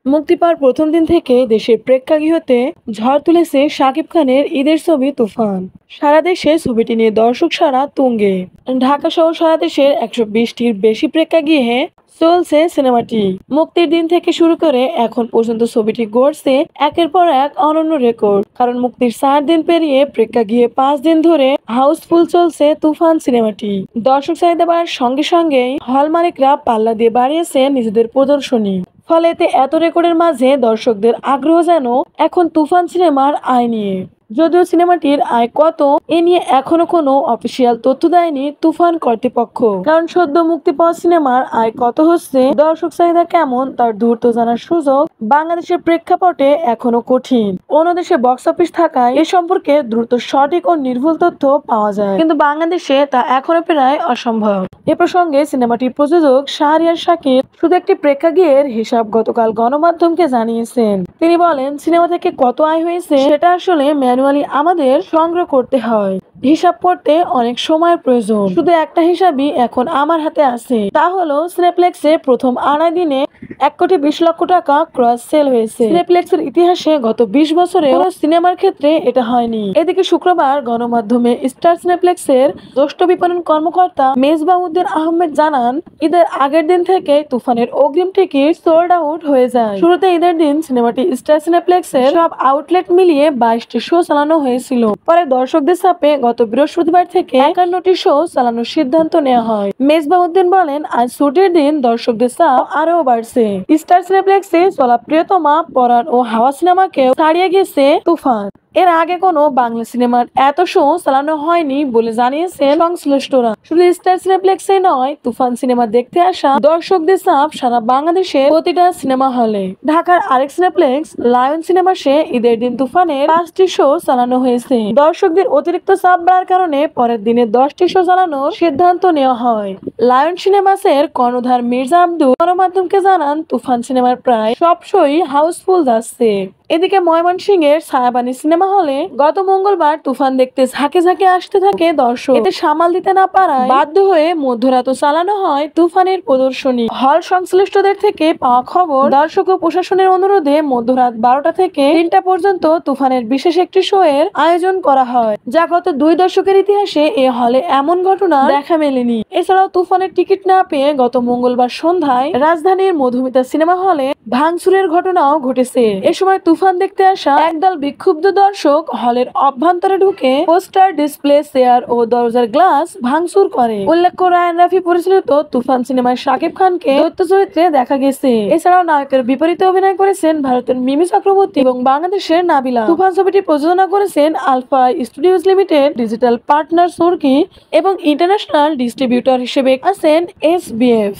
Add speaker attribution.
Speaker 1: মুক্তি পাওয়ার প্রথম দিন থেকে দেশের প্রেক্ষাগৃহতে ঝড় তুলেছে শাকিব খানের ঈদের ছবি তুফান। সারা দেশে ছবিটি নিয়ে দর্শক সাড়া তুঙ্গে। ঢাকা সহ সারা দেশের 120টির বেশি প্রেক্ষাগৃহে চলছে সিনেমাটি। মুক্তির দিন থেকে শুরু করে এখন পর্যন্ত ছবিটি গড়ছে একের পর এক অনন্য রেকর্ড। কারণ মুক্তির 4 দিন পেরিয়ে প্রেক্ষাগৃহে 5 দিন ধরে হাউসফুল চলছে তুফান সিনেমাটি। দর্শক চাহিদা বাড়ার সঙ্গে সঙ্গেই হল মালিকরা পাল্লা দিয়ে বাড়িয়েছে নিজেদের প্রদর্শনী। ফলে এতে এত রেকর্ডের মাঝে দর্শকদের আগ্রহ যেন এখন তুফান সিনেমার আয় নিয়ে। যদিও সিনেমাটির আয় কত এ নিয়ে এখনো কোনো অফিসিয়াল তথ্য দেয়নি তুফান কর্তৃপক্ষ। কারণ সদ্য মুক্তি পাওয়া সিনেমার আয় কত হচ্ছে, দর্শক চাহিদা কেমন তার দ্রুত জানার সুযোগ বাংলাদেশের প্রেক্ষাপটে এখনো কঠিন। অন্য দেশে বক্স অফিস থাকায় এ সম্পর্কে দ্রুত সঠিক ও নির্ভুল তথ্য পাওয়া যায়, কিন্তু বাংলাদেশে তা এখনো প্রায় অসম্ভব। এ প্রসঙ্গে সিনেমাটির প্রযোজক শাহরিয়ার শাকিব শুধু একটি প্রেক্ষাগৃহের হিসাব গতকাল গণমাধ্যমকে জানিয়েছেন। তিনি বলেন, সিনেমা থেকে কত আয় হয়েছে সেটা আসলে ম্যানুয়ালি আমাদের সংগ্রহ করতে হয়। হিসাব করতে অনেক সময়ের প্রয়োজন। শুধু একটা হিসাবই এখন আমার হাতে আছে, তা হলো সিনেপ্লেক্সে প্রথম আড়াই দিনে 1,20,00,000 টাকা ক্রস সেল হয়েছে। সিনেপ্লেক্সের ইতিহাসে গত 20 বছরে কোনো সিনেমার ক্ষেত্রে এটা হয়নি। এদিকে শুক্রবার গণমাধ্যমে স্টার সিনেপ্লেক্সের জ্যেষ্ঠ বিপণন কর্মকর্তা মেজবাউদ্দিন আহমেদ জানান, ঈদের আগের দিন থেকে তুফানের অগ্রিম টিকিট সোল্ড আউট হয়ে যায়। শুরুতে ঈদের দিন সিনেমাটি স্টার সিনেপ্লেক্সের সব আউটলেট মিলিয়ে 22টি শো চালানো হয়েছিল। পরে দর্শকদের চাপে গত বৃহস্পতিবার থেকে 51টি শো চালানোর সিদ্ধান্ত নেওয়া হয়। মেজবাউদ্দিন বলেন, আজ ছুটির দিন দর্শকদের চাপ আরও বাড়ছে। স্টার সিনেপ্লেক্সে চলা প্রিয়তমা, পরাণ ও হাওয়া সিনেমাকেও ছাড়িয়ে গেছে তুফান। এর আগে কোনো বাংলা সিনেমার এত শো চালানো হয়নি বলে জানিয়েছেন সংশ্লিষ্টরা। শুধু স্টার সিনেপ্লেক্সে নয়, তুফান সিনেমা দেখতে আসা দর্শকদের চাপ সারা বাংলাদেশের প্রতিটা সিনেমা হলে। ঢাকার আরেক সিনেপ্লেক্স লায়ন সিনেমাসে ঈদের দিন তুফানের 5টি শো চালানো হয়েছে। দর্শকদের অতিরিক্ত চাপ বাড়ার কারণে পরের দিনে 10টি শো চালানোর সিদ্ধান্ত নেওয়া হয়। লায়ন সিনেমাসের কর্ণধার মির্জা আব্দুল গণমাধ্যমকে জানান, তুফান সিনেমার প্রায় সব শোই হাউসফুল যাচ্ছে। এদিকে ময়মনসিংহের ছায়াবানী সিনেমা হলে গত মঙ্গলবার তুফান দেখতে ঝাঁকে ঝাঁকে আসতে থাকে দর্শক। এতে সামাল দিতে না পারায় বাধ্য হয়ে মধ্যরাত চালানো হয় তুফানের প্রদর্শনী। হল সংশ্লিষ্টদের থেকে পাওয়া খবর, দর্শক ও প্রশাসনের অনুরোধে মধ্যরাত 12টা থেকে 3টা পর্যন্ত তুফানের বিশেষ একটি শো এর আয়োজন করা হয়, যা গত 2 দশকের ইতিহাসে এ হলে এমন ঘটনা দেখা মেলেনি। এছাড়াও তুফানের টিকিট না পেয়ে গত মঙ্গলবার সন্ধ্যায় রাজধানীর মধুমিতা সিনেমা হলে ভাঙচুরের ঘটনাও ঘটেছে। এ সময় তুফান দেখতে আসা একদল বিক্ষুব্ধ দর্শক হলের অভ্যন্তরে ঢুকে পোস্টার, ডিসপ্লে, চেয়ার ও দরজার গ্লাস ভাঙচুর করে। উল্লেখ্য, রায়ান রাফি পরিচালিত তুফান সিনেমায় শাকিব খানকে দৈত্য চরিত্রে দেখা গেছে। এছাড়াও নায়কের বিপরীতে অভিনয় করেছেন ভারতের মিমি চক্রবর্তী এবং বাংলাদেশের নাবিলা। তুফান ছবিটি প্রযোজনা করেছেন Alpha studios limited, digital partner সুরকি এবং ইন্টারন্যাশনাল ডিস্ট্রিবিউটর হিসেবে আছেন SBF।